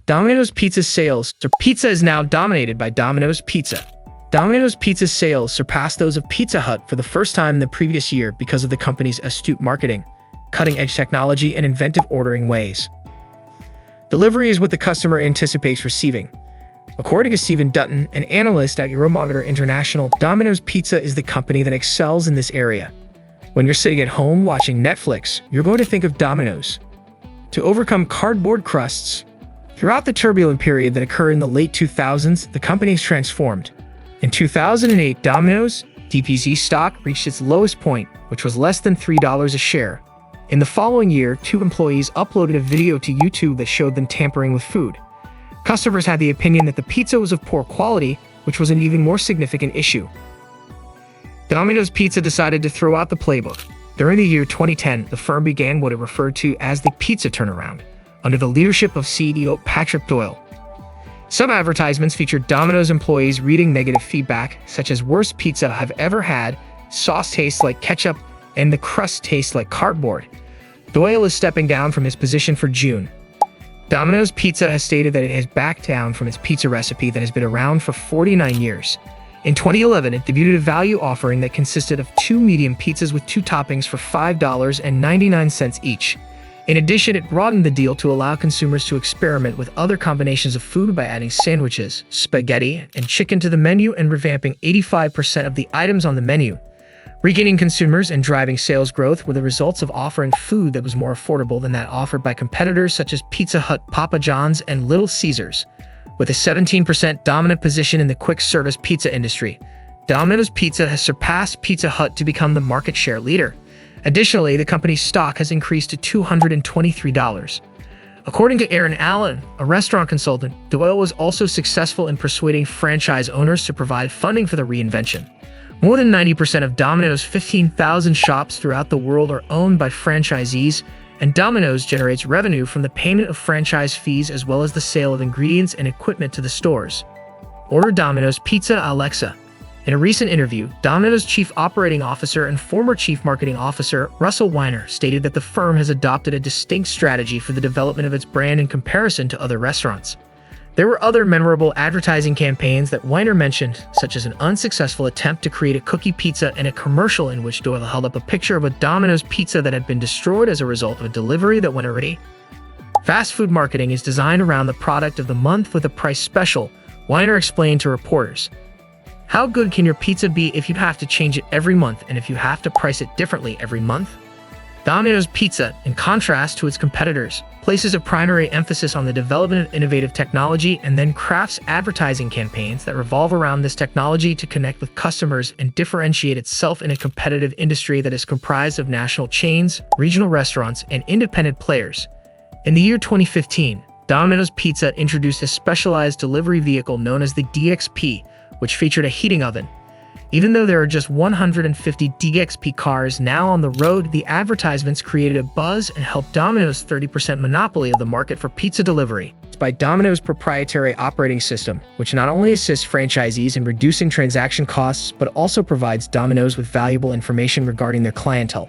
Domino's Pizza sales. Pizza is now dominated by Domino's Pizza. Domino's Pizza's sales surpassed those of Pizza Hut for the first time in the previous year because of the company's astute marketing, cutting-edge technology, and inventive ordering ways. Delivery is what the customer anticipates receiving. According to Stephen Dutton, an analyst at Euromonitor International, Domino's Pizza is the company that excels in this area. When you're sitting at home watching Netflix, you're going to think of Domino's. To overcome cardboard crusts, throughout the turbulent period that occurred in the late 2000s, the company has transformed. In 2008, Domino's DPZ stock reached its lowest point, which was less than $3 a share. In the following year, 2 employees uploaded a video to YouTube that showed them tampering with food. Customers had the opinion that the pizza was of poor quality, which was an even more significant issue. Domino's Pizza decided to throw out the playbook. During the year 2010, the firm began what it referred to as the pizza turnaround, under the leadership of CEO Patrick Doyle. Some advertisements featured Domino's employees reading negative feedback, such as "worst pizza I've ever had," "sauce tastes like ketchup," and "the crust tastes like cardboard." Doyle is stepping down from his position for June. Domino's Pizza has stated that it has backed down from its pizza recipe that has been around for 49 years. In 2011, it debuted a value offering that consisted of 2 medium pizzas with 2 toppings for $5.99 each. In addition, it broadened the deal to allow consumers to experiment with other combinations of food by adding sandwiches, spaghetti, and chicken to the menu and revamping 85% of the items on the menu. Regaining consumers and driving sales growth were the results of offering food that was more affordable than that offered by competitors such as Pizza Hut, Papa John's, and Little Caesars. With a 17% dominant position in the quick-service pizza industry, Domino's Pizza has surpassed Pizza Hut to become the market share leader. Additionally, the company's stock has increased to $223. According to Aaron Allen, a restaurant consultant, Doyle was also successful in persuading franchise owners to provide funding for the reinvention. More than 90% of Domino's 15,000 shops throughout the world are owned by franchisees, and Domino's generates revenue from the payment of franchise fees as well as the sale of ingredients and equipment to the stores. Order Domino's Pizza Alexa. In a recent interview, Domino's Chief Operating Officer and former Chief Marketing Officer Russell Weiner stated that the firm has adopted a distinct strategy for the development of its brand in comparison to other restaurants. There were other memorable advertising campaigns that Weiner mentioned, such as an unsuccessful attempt to create a cookie pizza and a commercial in which Doyle held up a picture of a Domino's pizza that had been destroyed as a result of a delivery that went awry. Fast food marketing is designed around the product of the month with a price special, Weiner explained to reporters. How good can your pizza be if you have to change it every month and if you have to price it differently every month? Domino's Pizza, in contrast to its competitors, places a primary emphasis on the development of innovative technology and then crafts advertising campaigns that revolve around this technology to connect with customers and differentiate itself in a competitive industry that is comprised of national chains, regional restaurants, and independent players. In the year 2015, Domino's Pizza introduced a specialized delivery vehicle known as the DXP, which featured a heating oven. Even though there are just 150 DXP cars now on the road, the advertisements created a buzz and helped Domino's 30% monopoly of the market for pizza delivery. It's by Domino's proprietary operating system, which not only assists franchisees in reducing transaction costs, but also provides Domino's with valuable information regarding their clientele.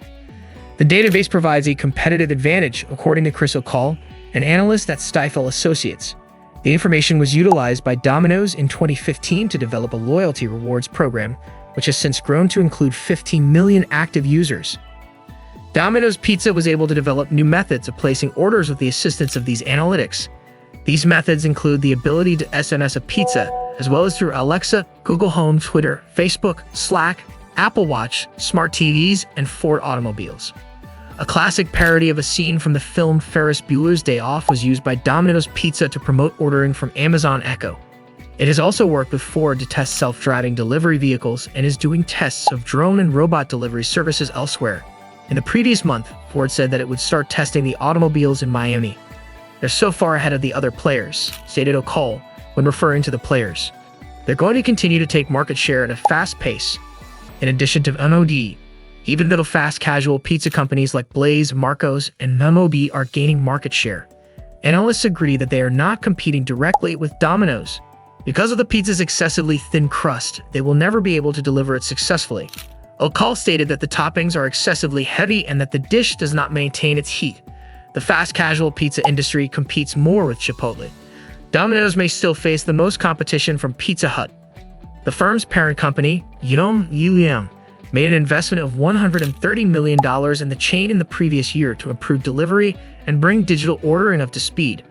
The database provides a competitive advantage, according to Chris O'Call, an analyst at Stifel Associates. The information was utilized by Domino's in 2015 to develop a loyalty rewards program, which has since grown to include 15 million active users. Domino's Pizza was able to develop new methods of placing orders with the assistance of these analytics. These methods include the ability to SMS a pizza, as well as through Alexa, Google Home, Twitter, Facebook, Slack, Apple Watch, smart TVs, and Ford automobiles. A classic parody of a scene from the film Ferris Bueller's Day Off was used by Domino's Pizza to promote ordering from Amazon Echo. It has also worked with Ford to test self-driving delivery vehicles and is doing tests of drone and robot delivery services elsewhere. In the previous month, Ford said that it would start testing the automobiles in Miami. They're so far ahead of the other players, stated O'Call when referring to the players. They're going to continue to take market share at a fast pace. In addition to MOD, even little fast casual pizza companies like Blaze, Marco's, and MOB are gaining market share. Analysts agree that they are not competing directly with Domino's. Because of the pizza's excessively thin crust, they will never be able to deliver it successfully. O'Call stated that the toppings are excessively heavy and that the dish does not maintain its heat. The fast casual pizza industry competes more with Chipotle. Domino's may still face the most competition from Pizza Hut. The firm's parent company, Yum, made an investment of $130 million in the chain in the previous year to improve delivery and bring digital ordering up to speed.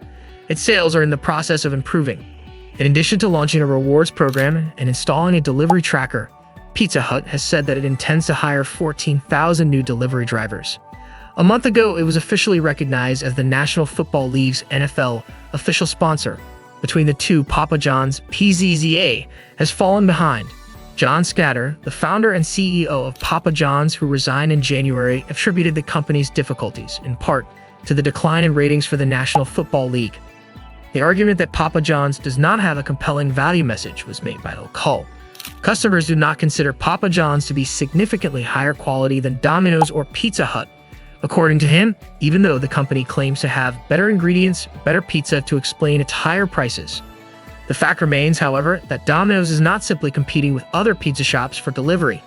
Its sales are in the process of improving. In addition to launching a rewards program and installing a delivery tracker, Pizza Hut has said that it intends to hire 14,000 new delivery drivers. A month ago, it was officially recognized as the National Football League's NFL official sponsor. Between the two, Papa John's PZZA has fallen behind. John Scatter, the founder and CEO of Papa John's, who resigned in January, attributed the company's difficulties, in part, to the decline in ratings for the National Football League. The argument that Papa John's does not have a compelling value message was made by Locale. Customers do not consider Papa John's to be significantly higher quality than Domino's or Pizza Hut. According to him, even though the company claims to have better ingredients, better pizza to explain its higher prices. The fact remains, however, that Domino's is not simply competing with other pizza shops for delivery.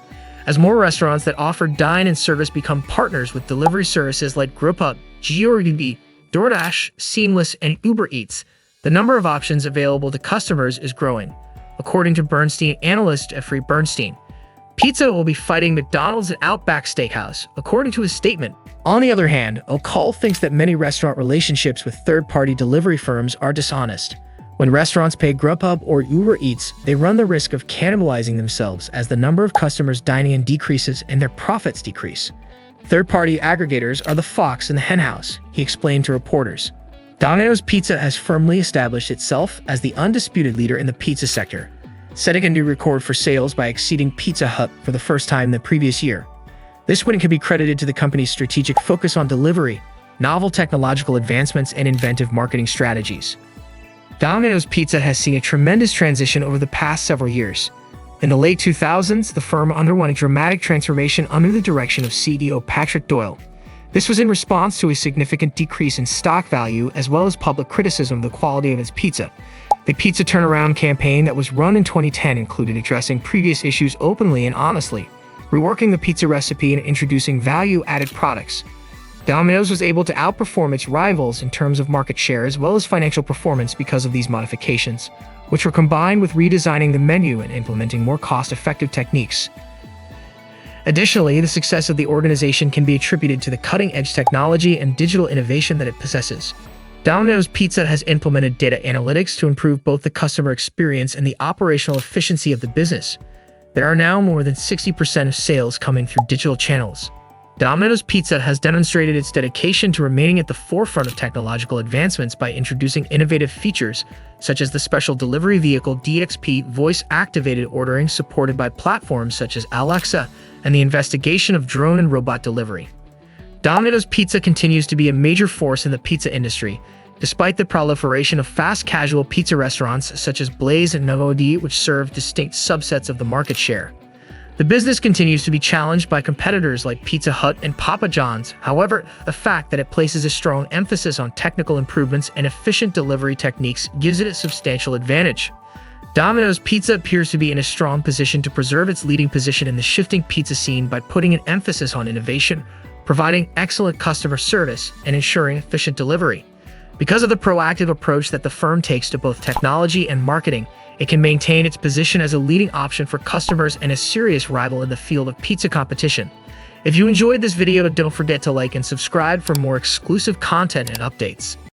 As more restaurants that offer dine-in service become partners with delivery services like Grubhub, Georgie, DoorDash, Seamless, and Uber Eats, the number of options available to customers is growing. According to Bernstein analyst Jeffrey Bernstein, Pizza will be fighting McDonald's and Outback Steakhouse, according to his statement. On the other hand, O'Call thinks that many restaurant relationships with third-party delivery firms are dishonest. When restaurants pay Grubhub or Uber Eats, they run the risk of cannibalizing themselves as the number of customers dining in decreases and their profits decrease. Third-party aggregators are the fox in the henhouse, he explained to reporters. Domino's Pizza has firmly established itself as the undisputed leader in the pizza sector, setting a new record for sales by exceeding Pizza Hut for the first time in the previous year. This win can be credited to the company's strategic focus on delivery, novel technological advancements, and inventive marketing strategies. Domino's Pizza has seen a tremendous transition over the past several years. In the late 2000s, the firm underwent a dramatic transformation under the direction of CEO Patrick Doyle. This was in response to a significant decrease in stock value as well as public criticism of the quality of its pizza. The pizza turnaround campaign that was run in 2010 included addressing previous issues openly and honestly, reworking the pizza recipe, and introducing value-added products. Domino's was able to outperform its rivals in terms of market share as well as financial performance because of these modifications, which were combined with redesigning the menu and implementing more cost-effective techniques. Additionally, the success of the organization can be attributed to the cutting-edge technology and digital innovation that it possesses. Domino's Pizza has implemented data analytics to improve both the customer experience and the operational efficiency of the business. There are now more than 60% of sales coming through digital channels. Domino's Pizza has demonstrated its dedication to remaining at the forefront of technological advancements by introducing innovative features such as the special delivery vehicle DXP voice-activated ordering supported by platforms such as Alexa and the investigation of drone and robot delivery. Domino's Pizza continues to be a major force in the pizza industry, despite the proliferation of fast casual pizza restaurants such as Blaze and Novodi, which serve distinct subsets of the market share. The business continues to be challenged by competitors like Pizza Hut and Papa John's. However, the fact that it places a strong emphasis on technical improvements and efficient delivery techniques gives it a substantial advantage. Domino's Pizza appears to be in a strong position to preserve its leading position in the shifting pizza scene by putting an emphasis on innovation, providing excellent customer service, and ensuring efficient delivery. Because of the proactive approach that the firm takes to both technology and marketing, it can maintain its position as a leading option for customers and a serious rival in the field of pizza competition. If you enjoyed this video, don't forget to like and subscribe for more exclusive content and updates.